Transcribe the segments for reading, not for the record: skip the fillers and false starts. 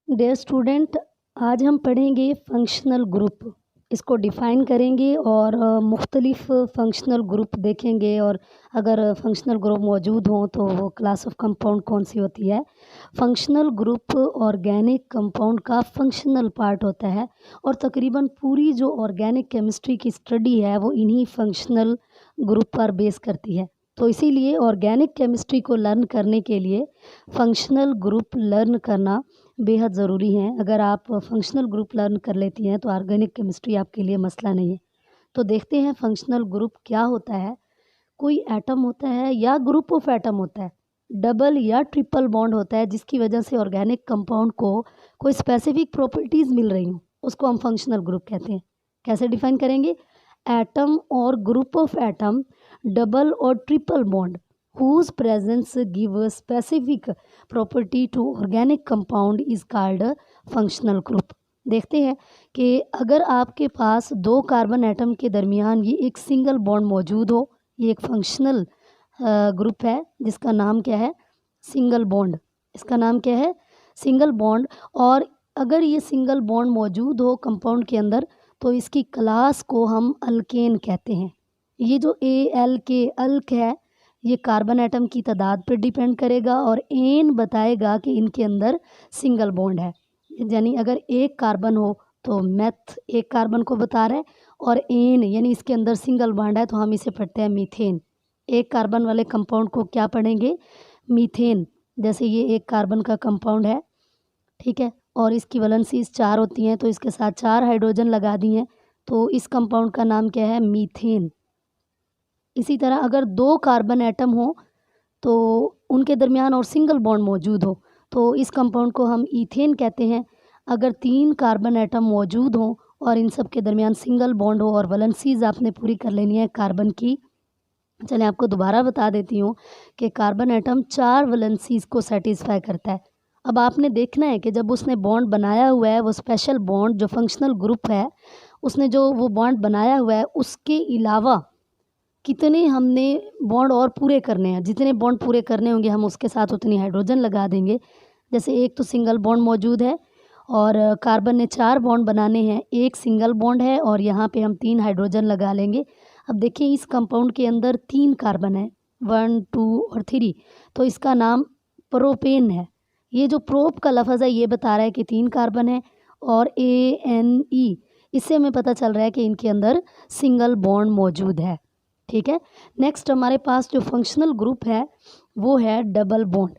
Dear student, आज हम पढ़ेंगे फंक्शनल ग्रुप। इसको डिफ़ाइन करेंगे और मुख्तलिफ़ फंक्शनल ग्रुप देखेंगे, और अगर फंक्शनल ग्रुप मौजूद हों तो वो क्लास ऑफ कंपाउंड कौन सी होती है। फंक्शनल ग्रुप ऑर्गेनिक कंपाउंड का फंक्शनल पार्ट होता है, और तकरीबन पूरी जो ऑर्गेनिक केमिस्ट्री की स्टडी है वो इन्हीं फंक्शनल ग्रुप पर बेस करती है। तो इसीलिए ऑर्गेनिक केमिस्ट्री को लर्न करने के लिए फंक्शनल ग्रुप लर्न करना बेहद ज़रूरी है। अगर आप फंक्शनल ग्रुप लर्न कर लेती हैं तो ऑर्गेनिक केमिस्ट्री आपके लिए मसला नहीं है। तो देखते हैं फंक्शनल ग्रुप क्या होता है। कोई एटम होता है या ग्रुप ऑफ एटम होता है, डबल या ट्रिपल बॉन्ड होता है, जिसकी वजह से ऑर्गेनिक कंपाउंड को कोई स्पेसिफिक प्रॉपर्टीज़ मिल रही हों, उसको हम फंक्शनल ग्रुप कहते हैं। कैसे डिफाइन करेंगे? एटम और ग्रुप ऑफ एटम, डबल और triple bond whose presence give a specific property to organic compound is called a functional group। देखते हैं कि अगर आपके पास दो कार्बन एटम के दरमियान ये एक सिंगल बॉन्ड मौजूद हो, ये एक फंक्शनल ग्रुप है जिसका नाम क्या है? Single bond. इसका नाम क्या है? Single bond. और अगर ये सिंगल बॉन्ड मौजूद हो कंपाउंड के अंदर तो इसकी क्लास को हम अल्केन कहते हैं। ये जो ALK अल्क है, ये कार्बन एटम की तादाद पर डिपेंड करेगा, और एन बताएगा कि इनके अंदर सिंगल बॉन्ड है। यानी अगर एक कार्बन हो तो मेथ एक कार्बन को बता रहा है, और एन यानी इसके अंदर सिंगल बॉन्ड है तो हम इसे पढ़ते हैं मीथेन। एक कार्बन वाले कंपाउंड को क्या पढ़ेंगे? मीथेन। जैसे ये एक कार्बन का कंपाउंड है, ठीक है, और इसकी वैलेंसीज 4 होती हैं, तो इसके साथ 4 हाइड्रोजन लगा दिए हैं, तो इस कंपाउंड का नाम क्या है? मीथेन। इसी तरह अगर दो कार्बन एटम हो तो उनके दरमियान और सिंगल बॉन्ड मौजूद हो तो इस कंपाउंड को हम ईथेन कहते हैं। अगर 3 कार्बन एटम मौजूद हों और इन सब के दरमियान सिंगल बॉन्ड हो और वैलेंसीज आपने पूरी कर लेनी है कार्बन की। चलें आपको दोबारा बता देती हूँ कि कार्बन एटम 4 वैलेंसीज को सेटिस्फाई करता है। अब आपने देखना है कि जब उसने बॉन्ड बनाया हुआ है, वो स्पेशल बॉन्ड जो फंक्शनल ग्रुप है, उसने जो वो बॉन्ड बनाया हुआ है उसके अलावा कितने हमने बॉन्ड और पूरे करने हैं। जितने बॉन्ड पूरे करने होंगे हम उसके साथ उतनी हाइड्रोजन लगा देंगे। जैसे एक तो सिंगल बॉन्ड मौजूद है और कार्बन ने 4 बॉन्ड बनाने हैं, एक सिंगल बॉन्ड है और यहाँ पे हम 3 हाइड्रोजन लगा लेंगे। अब देखिए इस कंपाउंड के अंदर 3 कार्बन है, 1 2 और 3, तो इसका नाम प्रोपेन है। ये जो प्रोप का लफ्ज़ है ये बता रहा है कि 3 कार्बन है, और ANE इससे हमें पता चल रहा है कि इनके अंदर सिंगल बॉन्ड मौजूद है। ठीक है। नेक्स्ट हमारे पास जो फंक्शनल ग्रुप है वो है डबल बॉन्ड।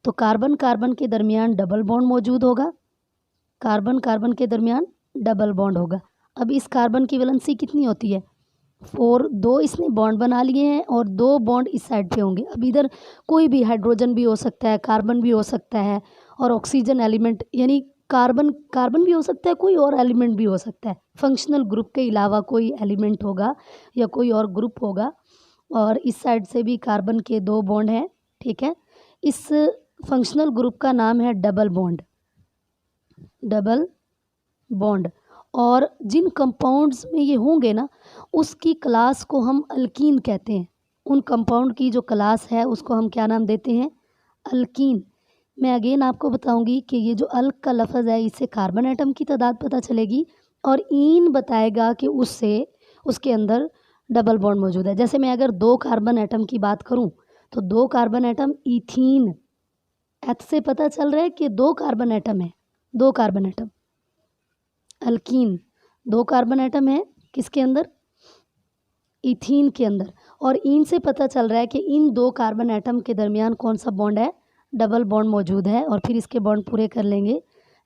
तो कार्बन कार्बन के दरमियान डबल बॉन्ड मौजूद होगा, कार्बन कार्बन के दरमियान डबल बॉन्ड होगा। अब इस कार्बन की वैलेंसी कितनी होती है? 4। 2 इसने बॉन्ड बना लिए हैं और 2 बॉन्ड इस साइड पे होंगे। अब इधर कोई भी हाइड्रोजन भी हो सकता है, कार्बन भी हो सकता है, और ऑक्सीजन एलिमेंट यानी कार्बन कार्बन भी हो सकता है, कोई और एलिमेंट भी हो सकता है। फंक्शनल ग्रुप के अलावा कोई एलिमेंट होगा या कोई और ग्रुप होगा, और इस साइड से भी कार्बन के 2 बॉन्ड हैं। ठीक है। इस फंक्शनल ग्रुप का नाम है डबल बॉन्ड। Double bond. और जिन कंपाउंड्स में ये होंगे ना उसकी क्लास को हम अल्कीन कहते हैं। उन कंपाउंड की जो क्लास है उसको हम क्या नाम देते हैं? अल्कीन। मैं अगेन आपको बताऊंगी कि ये जो अल्क का लफ्ज़ है इससे कार्बन एटम की तादाद पता चलेगी, और ईन बताएगा कि उससे उसके अंदर डबल बॉन्ड मौजूद है। जैसे मैं अगर 2 कार्बन एटम की बात करूं तो 2 कार्बन एटम ईथीन, एथ से पता चल रहा है कि 2 कार्बन एटम है, 2 carbon atom alkyne. 2 carbon atom है किसके अंदर? ईथीन के अंदर। और इन से पता चल रहा है कि इन 2 कार्बन एटम के दरमियान कौन सा बॉन्ड है? डबल बॉन्ड मौजूद है। और फिर इसके बॉन्ड पूरे कर लेंगे।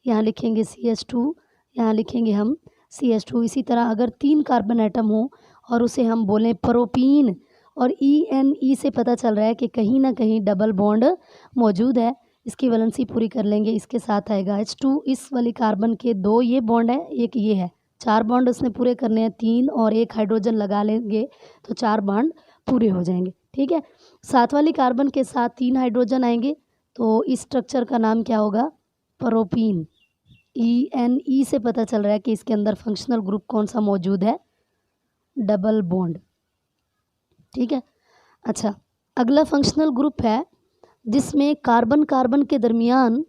यहाँ लिखेंगे CH2, यहाँ लिखेंगे हम CH2। इसी तरह अगर 3 कार्बन एटम हो और उसे हम बोलें प्रोपीन, और ENE से पता चल रहा है कि कहीं ना कहीं डबल बॉन्ड मौजूद है। इसकी वैलेंसी पूरी कर लेंगे, इसके साथ आएगा H2। इस वाली कार्बन के 2 ये बॉन्ड है, एक ये है। 4 बॉन्ड उसने पूरे करने हैं, 3 और 1 हाइड्रोजन लगा लेंगे तो 4 बॉन्ड पूरे हो जाएंगे। ठीक है। 7 वाली कार्बन के साथ 3 हाइड्रोजन आएंगे, तो इस स्ट्रक्चर का नाम क्या होगा? प्रोपीन। ENE से पता चल रहा है कि इसके अंदर फंक्शनल ग्रुप कौन सा मौजूद है? Double bond. ठीक है। अच्छा, अगला फंक्शनल ग्रुप है जिसमें कार्बन कार्बन के दरमियान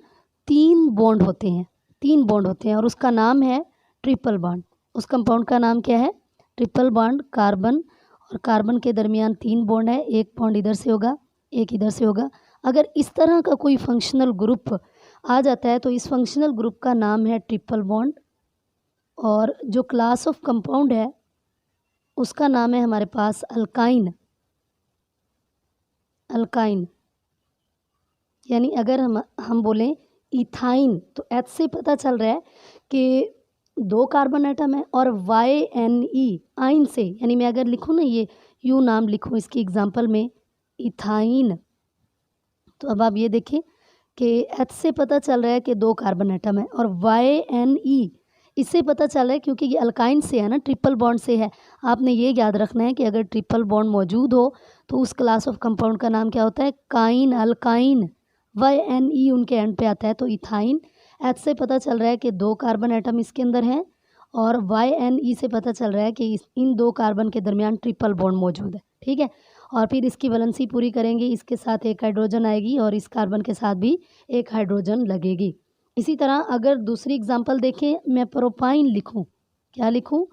3 बॉन्ड होते हैं। 3 बॉन्ड होते हैं और उसका नाम है ट्रिपल बॉन्ड। उस कंपाउंड का नाम क्या है? Triple bond. कार्बन और कार्बन के दरमियान 3 बॉन्ड है, एक बॉन्ड इधर से होगा, एक इधर से होगा। अगर इस तरह का कोई फंक्शनल ग्रुप आ जाता है तो इस फंक्शनल ग्रुप का नाम है ट्रिपल बॉन्ड। और जो क्लास ऑफ कंपाउंड है उसका नाम है हमारे पास अल्काइन। अल्काइन यानी अगर हम बोलें इथाइन तो एच से पता चल रहा है कि 2 कार्बन एटम है, और YNE आइन से, यानी मैं अगर लिखूँ ना, ये यू नाम लिखूँ इसकी एग्जांपल में इथाइन, तो अब आप ये देखें कि एच से पता चल रहा है कि 2 कार्बन एटम है, और YNE इससे पता चल रहा है क्योंकि ये अल्काइन से है ना, ट्रिपल बॉन्ड से है। आपने ये याद रखना है कि अगर ट्रिपल बॉन्ड मौजूद हो तो उस क्लास ऑफ कंपाउंड का नाम क्या होता है? Kine, alkyne. YNE उनके एंड पे आता है तो इथाइन। एच से पता चल रहा है कि 2 कार्बन एटम इसके अंदर हैं, और YNE से पता चल रहा है कि इन 2 कार्बन के दरमियान ट्रिपल बॉन्ड मौजूद है। ठीक है, और फिर इसकी वैलेंसी पूरी करेंगे, इसके साथ एक हाइड्रोजन आएगी और इस कार्बन के साथ भी एक हाइड्रोजन लगेगी। इसी तरह अगर दूसरी एग्जांपल देखें, मैं प्रोपाइन लिखूं, क्या लिखूं?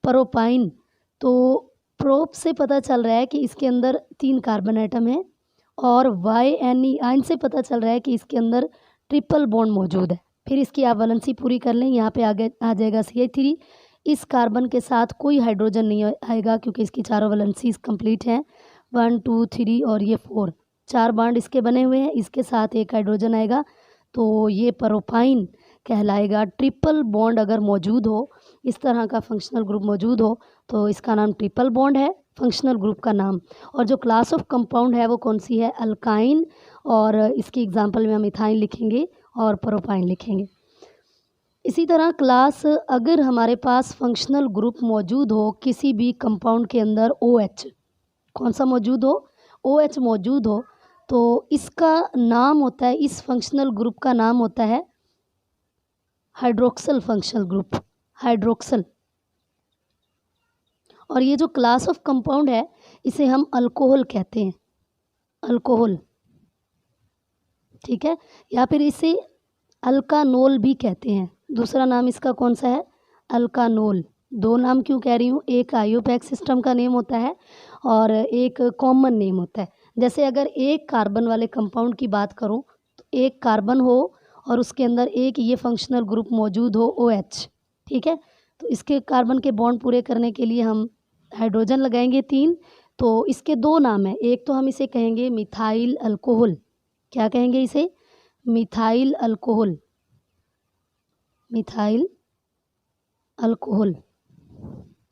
प्रोपाइन। तो प्रोप से पता चल रहा है कि इसके अंदर 3 कार्बन एटम है, और YNE आइन से पता चल रहा है कि इसके अंदर ट्रिपल बॉन्ड मौजूद है। फिर इसकी आप वैलेंसी पूरी कर लें, यहाँ पे आगे आ जाएगा CH3। इस कार्बन के साथ कोई हाइड्रोजन नहीं आएगा क्योंकि इसकी चारों वैलेंसीज कंप्लीट हैं, 1 2 3 और ये 4, 4 बॉन्ड इसके बने हुए हैं, इसके साथ एक हाइड्रोजन आएगा, तो ये प्रोपाइन कहलाएगा। ट्रिपल बॉन्ड अगर मौजूद हो, इस तरह का फंक्शनल ग्रुप मौजूद हो, तो इसका नाम ट्रिपल बॉन्ड है, फंक्शनल ग्रुप का नाम। और जो क्लास ऑफ कंपाउंड है वो कौन सी है? अल्काइन। और इसकी एग्जांपल में हम इथाइन लिखेंगे और प्रोपाइन लिखेंगे। इसी तरह क्लास, अगर हमारे पास फंक्शनल ग्रुप मौजूद हो किसी भी कंपाउंड के अंदर, OH, कौन सा मौजूद हो? OH मौजूद हो, तो इसका नाम होता है, इस फंक्शनल ग्रुप का नाम होता है हाइड्रोक्सल फंक्शनल ग्रुप, हाइड्रोक्सल। और ये जो क्लास ऑफ कंपाउंड है इसे हम अल्कोहल कहते हैं, अल्कोहल। ठीक है, या फिर इसे अल्कानोल भी कहते हैं। दूसरा नाम इसका कौन सा है? अल्कानोल। 2 नाम क्यों कह रही हूँ? एक आईयूपैक सिस्टम का नेम होता है और एक कॉमन नेम होता है। जैसे अगर एक कार्बन वाले कंपाउंड की बात करूँ तो एक कार्बन हो और उसके अंदर एक ये फंक्शनल ग्रुप मौजूद हो, OH। ठीक है, तो इसके कार्बन के बॉन्ड पूरे करने के लिए हम हाइड्रोजन लगाएंगे 3। तो इसके 2 नाम हैं, एक तो हम इसे कहेंगे मिथाइल अल्कोहल। क्या कहेंगे इसे? मिथाइल अल्कोहल, मिथाइल अल्कोहल,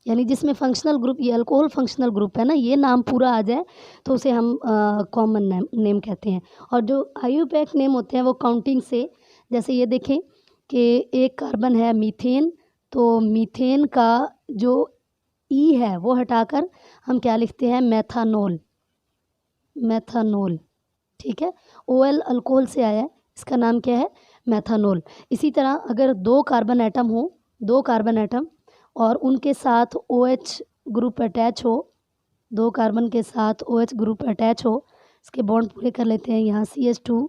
यानी जिसमें फंक्शनल ग्रुप, ये अल्कोहल फंक्शनल ग्रुप है ना, ये नाम पूरा आ जाए तो उसे हम कॉमन नेम कहते हैं। और जो आईयूपैक नेम होते हैं वो काउंटिंग से, जैसे ये देखें कि एक कार्बन है मीथेन, तो मीथेन का जो ई है वो हटाकर हम क्या लिखते हैं? Methanol, methanol. ठीक है, OL अल्कोहल से आया है, इसका नाम क्या है? मैथानोल। इसी तरह अगर 2 कार्बन एटम हो, 2 कार्बन एटम और उनके साथ OH ग्रुप अटैच हो, 2 कार्बन के साथ OH ग्रुप अटैच हो, इसके बॉन्ड पूरे कर लेते हैं, यहाँ CH2,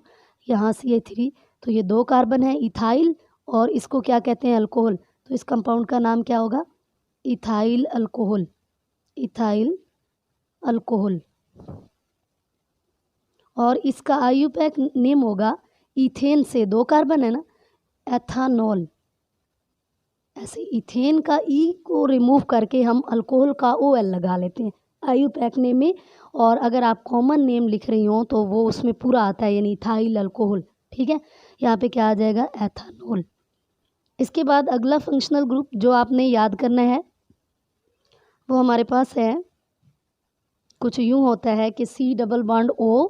यहाँ CH3, तो ये 2 कार्बन है इथाइल, और इसको क्या कहते हैं? अल्कोहल। तो इस कंपाउंड का नाम क्या होगा? Ethyl alcohol, ethyl alcohol. और इसका आईयूपैक नेम होगा, इथेन से 2 कार्बन है ना, एथानॉल। ऐसे इथेन का ई को रिमूव करके हम अल्कोहल का OL लगा लेते हैं आईयूपैक नेम में, और अगर आप कॉमन नेम लिख रही हो तो वो उसमें पूरा आता है, यानी इथाइल अल्कोहल। ठीक है, यहाँ पे क्या आ जाएगा? एथानॉल। इसके बाद अगला फंक्शनल ग्रुप जो आपने याद करना है वो हमारे पास है, कुछ यूँ होता है कि C double bond O,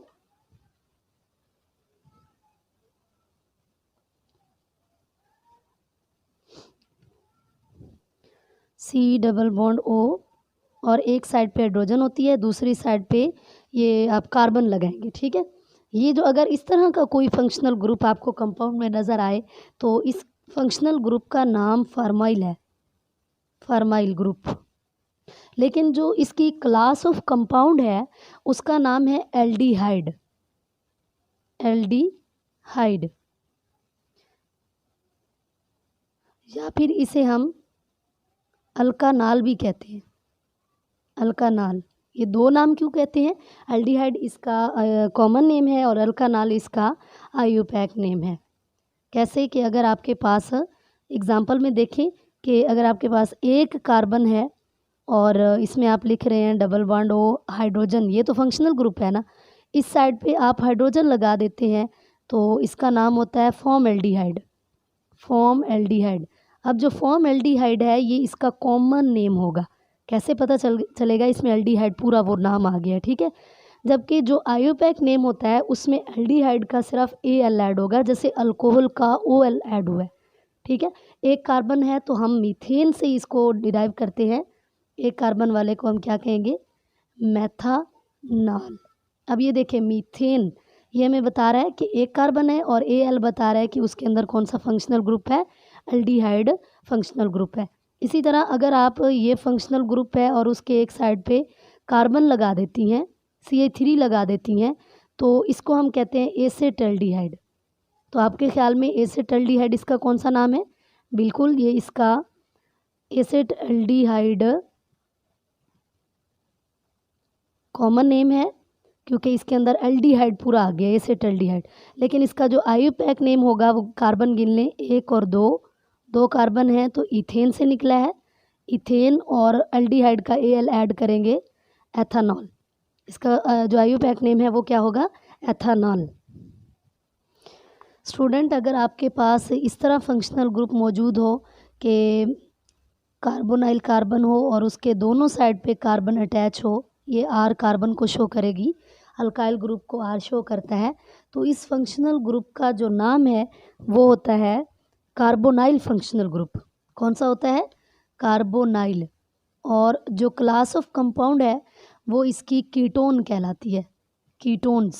C double bond O, और एक साइड पे हाइड्रोजन होती है, दूसरी साइड पे ये आप कार्बन लगाएंगे। ठीक है, ये जो अगर इस तरह का कोई फंक्शनल ग्रुप आपको कंपाउंड में नज़र आए तो इस फंक्शनल ग्रुप का नाम फार्माइल है, फार्माइल ग्रुप। लेकिन जो इसकी क्लास ऑफ कंपाउंड है उसका नाम है एल्डिहाइड, एल्डिहाइड। या फिर इसे हम अल्कानाल भी कहते हैं। अल्कानाल, ये दो नाम क्यों कहते हैं? एल्डिहाइड इसका कॉमन नेम है और अल्कानाल इसका आईयूपैक नेम है। कैसे कि अगर आपके पास एग्जाम्पल में देखें कि अगर आपके पास एक कार्बन है और इसमें आप लिख रहे हैं डबल बॉन्ड ओ हाइड्रोजन, ये तो फंक्शनल ग्रुप है ना, इस साइड पे आप हाइड्रोजन लगा देते हैं तो इसका नाम होता है फॉर्म एल्डिहाइड। Form aldehyde. अब जो फॉर्म एल्डिहाइड है ये इसका कॉमन नेम होगा। कैसे पता चलेगा इसमें एल्डिहाइड पूरा वो नाम आ गया, ठीक है। जबकि जो आईयूपैक नेम होता है उसमें एल्डिहाइड का सिर्फ एल ऐड होगा, जैसे अल्कोहल का OL ऐड हुआ है, ठीक है। एक कार्बन है तो हम मीथेन से इसको डिराइव करते हैं। एक कार्बन वाले को हम क्या कहेंगे? मेथानॉल। अब ये देखें मीथेन, ये हमें बता रहा है कि एक कार्बन है और AL बता रहा है कि उसके अंदर कौन सा फंक्शनल ग्रुप है? एल्डिहाइड फंक्शनल ग्रुप है। इसी तरह अगर आप ये फंक्शनल ग्रुप है और उसके एक साइड पे कार्बन लगा देती हैं, CH3 लगा देती हैं, तो इसको हम कहते हैं एसेटल्डिहाइड। तो आपके ख्याल में एसेटल्डिहाइड इसका कौन सा नाम है? बिल्कुल ये इसका एसेटल्डिहाइड कॉमन नेम है, क्योंकि इसके अंदर एल्डिहाइड पूरा आ गया, एसेटल्डिहाइड। लेकिन इसका जो आईयूपैक नेम होगा वो कार्बन गिन लें, 1 और 2 कार्बन है तो इथेन से निकला है। इथेन और एल्डिहाइड का AL ऐड करेंगे, एथानॉल। इसका जो आईयूपैक नेम है वो क्या होगा? एथानॉल। स्टूडेंट, अगर आपके पास इस तरह फंक्शनल ग्रुप मौजूद हो कि कार्बोनाइल कार्बन हो और उसके दोनों साइड पे कार्बन अटैच हो, ये R कार्बन को शो करेगी, अल्काइल ग्रुप को R शो करता है, तो इस फंक्शनल ग्रुप का जो नाम है वो होता है कार्बोनाइल फंक्शनल ग्रुप। कौन सा होता है? कार्बोनाइल। और जो क्लास ऑफ कंपाउंड है वो इसकी कीटोन कहलाती है, कीटोन्स,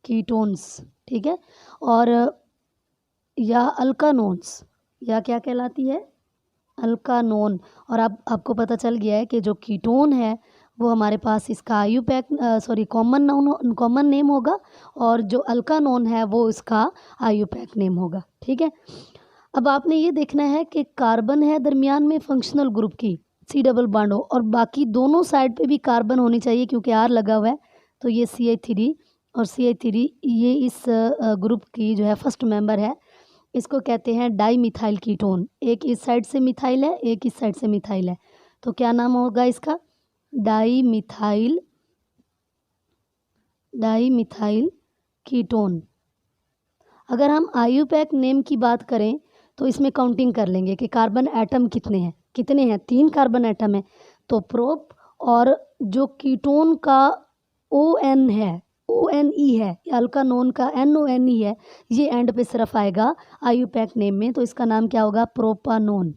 कीटोन्स, ठीक है। और या अल्कानोन्स, या क्या कहलाती है? अल्कानोन। और अब आपको पता चल गया है कि जो कीटोन है वो हमारे पास इसका आईयूपैक कॉमन नेम होगा और जो अल्कानोन है वो इसका आईयूपैक नेम होगा, ठीक है। अब आपने ये देखना है कि कार्बन है दरमियान में फंक्शनल ग्रुप की, C डबल बॉन्ड हो, और बाकी दोनों साइड पे भी कार्बन होनी चाहिए क्योंकि R लगा हुआ है, तो ये CH3 और CH3 ये इस ग्रुप की जो है फर्स्ट मेंबर है। इसको कहते हैं डाई मिथाइल कीटोन। एक इस साइड से मिथाइल है, एक इस साइड से मिथाइल है, तो क्या नाम होगा इसका? Di methyl ketone. अगर हम आईयूपैक नेम की बात करें तो इसमें काउंटिंग कर लेंगे कि कार्बन एटम कितने हैं? 3 कार्बन एटम है, तो प्रोप, और जो कीटोन का ON है, ONE है, या अल्कानोन का NONE है, ये एंड पे सिर्फ आएगा आईयूपैक नेम में, तो इसका नाम क्या होगा? प्रोपानोन।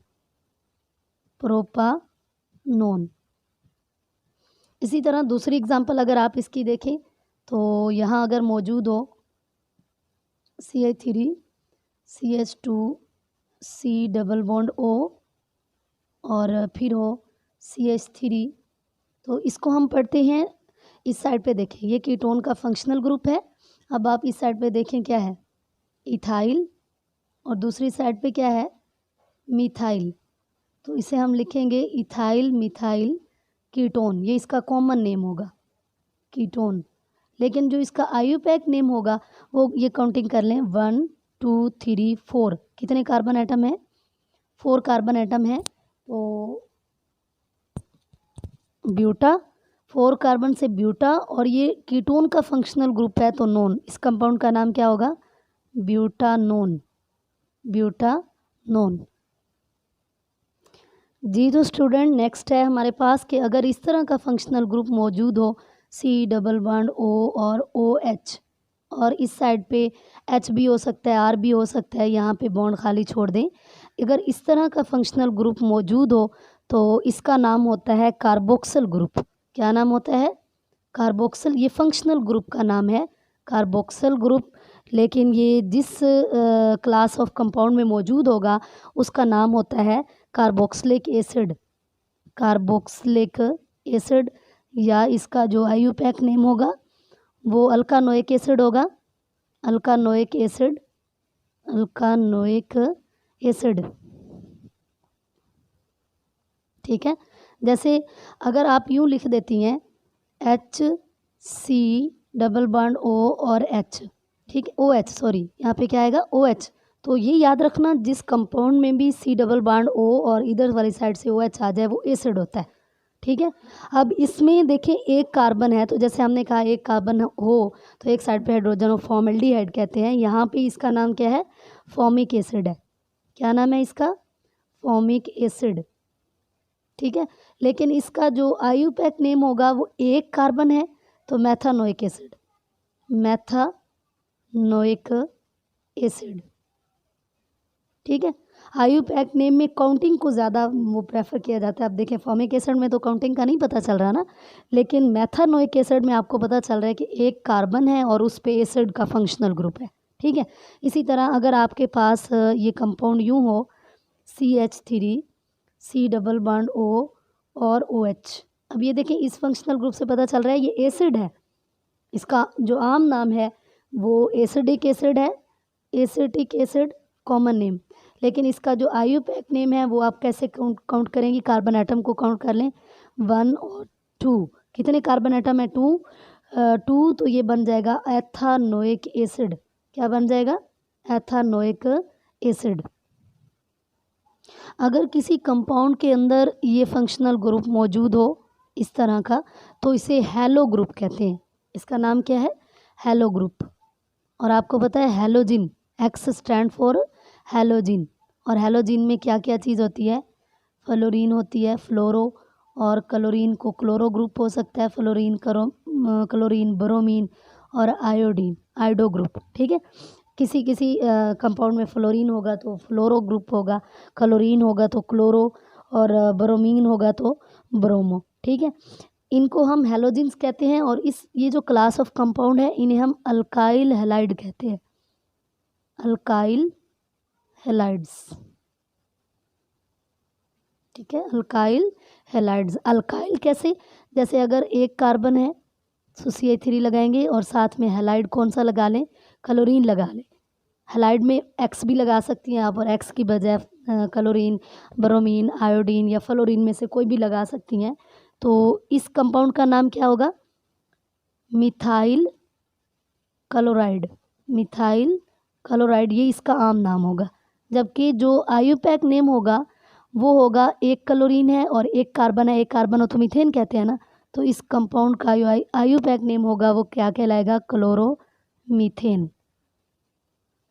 प्रोपानोन। इसी तरह दूसरी एग्जांपल अगर आप इसकी देखें तो यहाँ अगर मौजूद हो CH3 CH2 C double bond O और फिर हो CH3, तो इसको हम पढ़ते हैं इस साइड पे। देखें ये कीटोन का फंक्शनल ग्रुप है। अब आप इस साइड पे देखें क्या है? इथाइल, और दूसरी साइड पे क्या है? मिथाइल। तो इसे हम लिखेंगे इथाइल मिथाइल कीटोन, ये इसका कॉमन नेम होगा, कीटोन। लेकिन जो इसका आईयूपैक नेम होगा वो ये काउंटिंग कर लें, 1 2 3 4। कितने कार्बन एटम है? 4 कार्बन एटम है, तो ब्यूटा, 4 कार्बन से ब्यूटा, और ये कीटोन का फंक्शनल ग्रुप है तो नोन। इस कंपाउंड का नाम क्या होगा? ब्यूटानोन। ब्यूटानोन। जी तो स्टूडेंट, नेक्स्ट है हमारे पास कि अगर इस तरह का फंक्शनल ग्रुप मौजूद हो, C डबल बॉन्ड O और OH, और इस साइड पे H भी हो सकता है, R भी हो सकता है, यहाँ पे बॉन्ड खाली छोड़ दें। अगर इस तरह का फंक्शनल ग्रुप मौजूद हो तो इसका नाम होता है कार्बोक्सिल ग्रुप। क्या नाम होता है? कार्बोक्सिल। ये फंक्शनल ग्रुप का नाम है कार्बोक्सिल ग्रुप, लेकिन ये जिस क्लास ऑफ कंपाउंड में मौजूद होगा उसका नाम होता है कार्बोक्सिलिक एसिड। कार्बोक्सिलिक एसिड, या इसका जो आईयूपैक नेम होगा वो अल्कानोइक एसिड होगा। अल्कानोइक एसिड, अल्कानोइक एसिड। ठीक है, जैसे अगर आप यूँ लिख देती हैं HC डबल बॉन्ड O और H, ठीक है, OH, सॉरी यहाँ पे क्या आएगा OH। तो ये याद रखना, जिस कंपाउंड में भी C डबल बॉन्ड O और इधर वाली साइड से OH आ जाए वो एसिड होता है। ठीक है, अब इसमें देखें एक कार्बन है, तो जैसे हमने कहा एक कार्बन हो तो एक साइड पे हाइड्रोजन हो, फॉर्मेल्डिहाइड कहते हैं। यहाँ पे इसका नाम क्या है, फॉर्मिक एसिड है। क्या नाम है इसका, फॉर्मिक एसिड। ठीक है, लेकिन इसका जो आईयूपैक नेम होगा वो एक कार्बन है तो मैथानोइक एसिड, मैथानोइक एसिड। ठीक है, आईयूपैक नेम में काउंटिंग को ज़्यादा वो प्रेफर किया जाता है। अब देखें फॉर्मिक एसिड में तो काउंटिंग का नहीं पता चल रहा ना, लेकिन मैथानोइक एसिड में आपको पता चल रहा है कि एक कार्बन है और उस पे एसिड का फंक्शनल ग्रुप है। ठीक है, इसी तरह अगर आपके पास ये कंपाउंड यूँ हो CH3 C double bond O और OH, अब ये देखें इस फंक्शनल ग्रुप से पता चल रहा है ये एसिड है। इसका जो आम नाम है वो एसिडिक एसिड है, एसिटिक एसिड कॉमन नेम। लेकिन इसका जो आईयूपैक नेम है वो आप कैसे काउंट करेंगी, कार्बन एटम को काउंट कर लें 1 और 2। कितने कार्बन एटम है, 2, तो ये बन जाएगा एथानोइक एसिड। क्या बन जाएगा, एथानोइक एसिड। अगर किसी कंपाउंड के अंदर ये फंक्शनल ग्रुप मौजूद हो इस तरह का तो इसे हैलो ग्रुप कहते हैं। इसका नाम क्या है, हैलो ग्रुप। और आपको पता है हैलोजिन, X स्टैंड फॉर हैलोजिन। और हैलोजिन में क्या क्या चीज़ होती है, फ्लोरीन होती है, फ्लोरो, और क्लोरीन को क्लोरो ग्रुप हो सकता है, फ्लोरीन क्लोरीन ब्रोमीन, और आयोडीन आयोडो ग्रुप। ठीक है, किसी किसी कंपाउंड में फ्लोरीन होगा तो फ्लोरो ग्रुप होगा, क्लोरीन होगा तो क्लोरो, और ब्रोमीन होगा तो ब्रोमो। ठीक है, इनको हम हैलोजिन्स कहते हैं। और ये जो क्लास ऑफ कंपाउंड है इन्हें हम अल्काइल हैलाइड कहते हैं, अल्काइल हैलाइड्स। ठीक है, अल्काइल हैलाइड्स। अल्काइल कैसे, जैसे अगर एक कार्बन है तो CH3 लगाएंगे और साथ में हैलाइड कौन सा लगा लें, क्लोरीन लगा लें। हैलाइड में X भी लगा सकती हैं आप, और X की बजाय क्लोरीन, ब्रोमीन, आयोडीन या फ्लोरीन में से कोई भी लगा सकती हैं। तो इस कंपाउंड का नाम क्या होगा, मिथाइल क्लोराइड, मिथाइल क्लोराइड, ये इसका आम नाम होगा। जबकि जो आईयूपैक नेम होगा वो होगा, एक क्लोरीन है और एक कार्बन है, एक कार्बन हो तो मीथेन कहते हैं ना, तो इस कंपाउंड का आईयूपैक नेम होगा वो क्या कहलाएगा, क्लोरोमीथेन।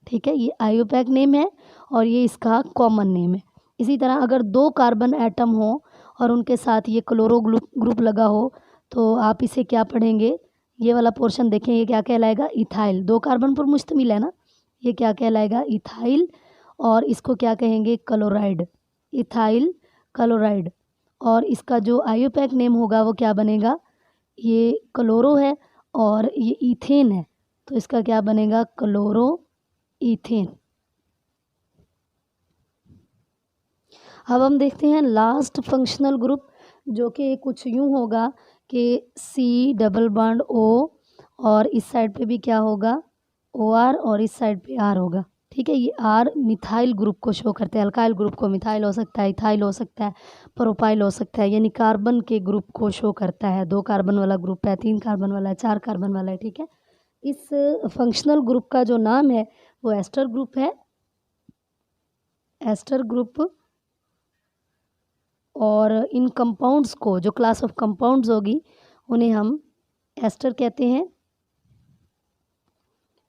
ठीक है, ये आईयूपैक नेम है और ये इसका कॉमन नेम है। इसी तरह अगर 2 कार्बन एटम हो और उनके साथ ये क्लोरो ग्रुप लगा हो तो आप इसे क्या पढ़ेंगे, ये वाला पोर्शन देखें, ये क्या कहलाएगा, इथाइल। 2 कार्बन पर मुश्तमिल है ना, ये क्या कहलाएगा, इथाइल। और इसको क्या कहेंगे, क्लोराइड, इथाइल क्लोराइड। और इसका जो आईयूपैक नेम होगा वो क्या बनेगा, ये क्लोरो है और ये इथेन है तो इसका क्या बनेगा, क्लोरो इथेन। अब हम देखते हैं लास्ट फंक्शनल ग्रुप, जो कि कुछ यूं होगा कि C डबल बॉन्ड O और इस साइड पे भी क्या होगा, OR, और इस साइड पे R होगा। ठीक है, ये R मिथाइल ग्रुप को शो करते हैं। अल्काइल ग्रुप को मिथाइल हो सकता है, इथाइल हो सकता है, प्रोपाइल हो सकता है, यानी कार्बन के ग्रुप को शो करता है। 2 कार्बन वाला ग्रुप है, 3 कार्बन वाला है, 4 कार्बन वाला है। ठीक है, इस फंक्शनल ग्रुप का जो नाम है वो एस्टर ग्रुप है, एस्टर ग्रुप। और इन कंपाउंड्स को, जो क्लास ऑफ कंपाउंड्स होगी उन्हें हम एस्टर कहते हैं,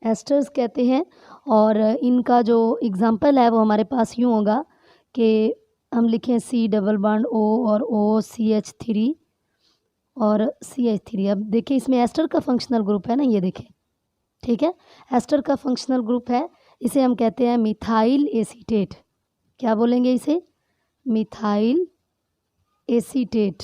एस्टर्स कहते हैं। और इनका जो एग्जांपल है वो हमारे पास यूँ होगा कि हम लिखें C डबल बॉन्ड O और O CH3 और CH3। अब देखिए इसमें एस्टर का फंक्शनल ग्रुप है ना, ये देखें। ठीक है, एस्टर का फंक्शनल ग्रुप है, इसे हम कहते हैं मिथाइल एसीटेट। क्या बोलेंगे इसे, मिथाइल एसीटेट।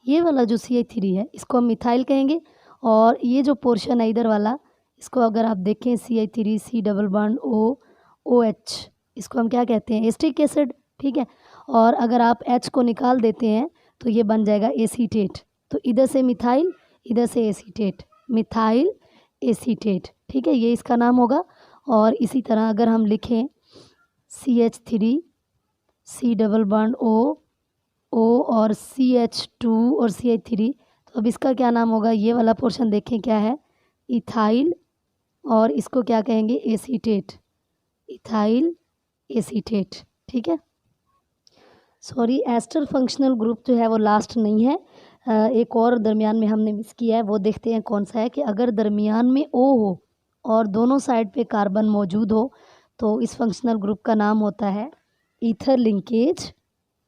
ये वाला जो CH3 है इसको हम मिथाइल कहेंगे। और ये जो पोर्शन है इधर वाला, इसको अगर आप देखें CH3 C double bond O OH, इसको हम क्या कहते हैं, एस्टिक एसिड। ठीक है, और अगर आप H को निकाल देते हैं तो ये बन जाएगा एसीटेट। तो इधर से मिथाइल, इधर से एसीटेट, मिथाइल एसीटेट। ठीक है, ये इसका नाम होगा। और इसी तरह अगर हम लिखें CH3, C double bond O और CH2 और CH3। तो अब इसका क्या नाम होगा, ये वाला पोर्शन देखें क्या है, इथाइल, और इसको क्या कहेंगे, एसीटेट, इथाइल एसीटेट। ठीक है, सॉरी, एस्टर फंक्शनल ग्रुप जो है वो लास्ट नहीं है, एक और दरमियान में हमने मिस किया है, वो देखते हैं कौन सा है। कि अगर दरमियान में O हो और दोनों साइड पे कार्बन मौजूद हो तो इस फंक्शनल ग्रुप का नाम होता है ईथर लिंकेज।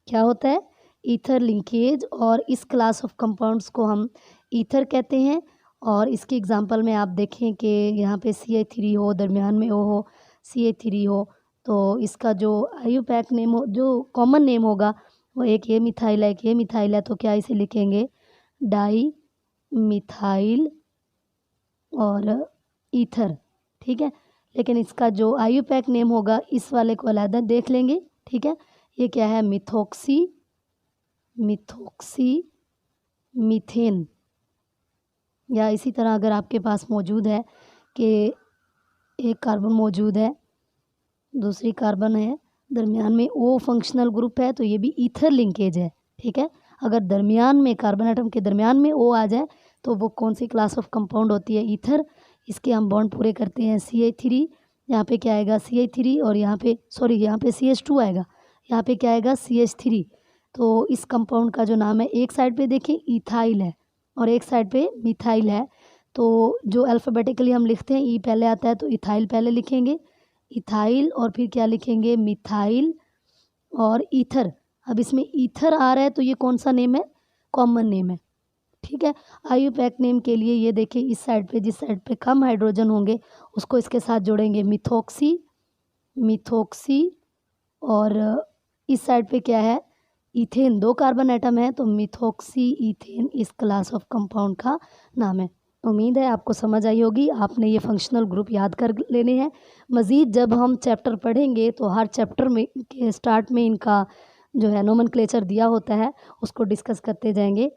क्या होता है, ईथर लिंकेज। और इस क्लास ऑफ कंपाउंड्स को हम ईथर कहते हैं। और इसकी एग्जांपल में आप देखें कि यहाँ पे CH3 हो, दरमियान में O हो, CH3 हो, तो इसका जो IUPAC नेम हो, जो कॉमन नेम होगा वो एक ये मिथाइल है, एक ये मिथाइल है, तो क्या इसे लिखेंगे, डाई मिथाइल और ईथर। ठीक है, लेकिन इसका जो IUPAC नेम होगा इस वाले को अलग देख लेंगे। ठीक है, ये क्या है, मिथोक्सी मीथेन। या इसी तरह अगर आपके पास मौजूद है कि एक कार्बन मौजूद है, दूसरी कार्बन है, दरमियान में O फंक्शनल ग्रुप है, तो ये भी ईथर लिंकेज है। ठीक है, अगर दरमियान में कार्बन एटम के दरमियान में O आ जाए तो वो कौन सी क्लास ऑफ कंपाउंड होती है, ईथर। इसके हम बॉन्ड पूरे करते हैं CH3, यहाँ पे क्या आएगा CH3, और यहाँ पे सॉरी यहाँ पे CH2 आएगा, यहाँ पे क्या आएगा CH3। तो इस कंपाउंड का जो नाम है, एक साइड पे देखें इथाइल है और एक साइड पे मिथाइल है। तो जो अल्फ़ाबेटिकली हम लिखते हैं, ई पहले आता है तो इथाइल पहले लिखेंगे, इथाइल, और फिर क्या लिखेंगे, मिथाइल और ईथर। अब इसमें ईथर आ रहा है तो ये कौन सा नेम है, कॉमन नेम है। ठीक है, IUPAC नेम के लिए ये देखिए, इस साइड पे, जिस साइड पे कम हाइड्रोजन होंगे उसको इसके साथ जोड़ेंगे मिथोक्सी, और इस साइड पे क्या है, इथेन, 2 कार्बन एटम है तो मिथोक्सी इथेन इस क्लास ऑफ कंपाउंड का नाम है। उम्मीद है आपको समझ आई होगी, आपने ये फंक्शनल ग्रुप याद कर लेने हैं। मज़ीद जब हम चैप्टर पढ़ेंगे तो हर चैप्टर में के स्टार्ट में इनका जो है नोमेनक्लेचर दिया होता है, उसको डिस्कस करते जाएंगे।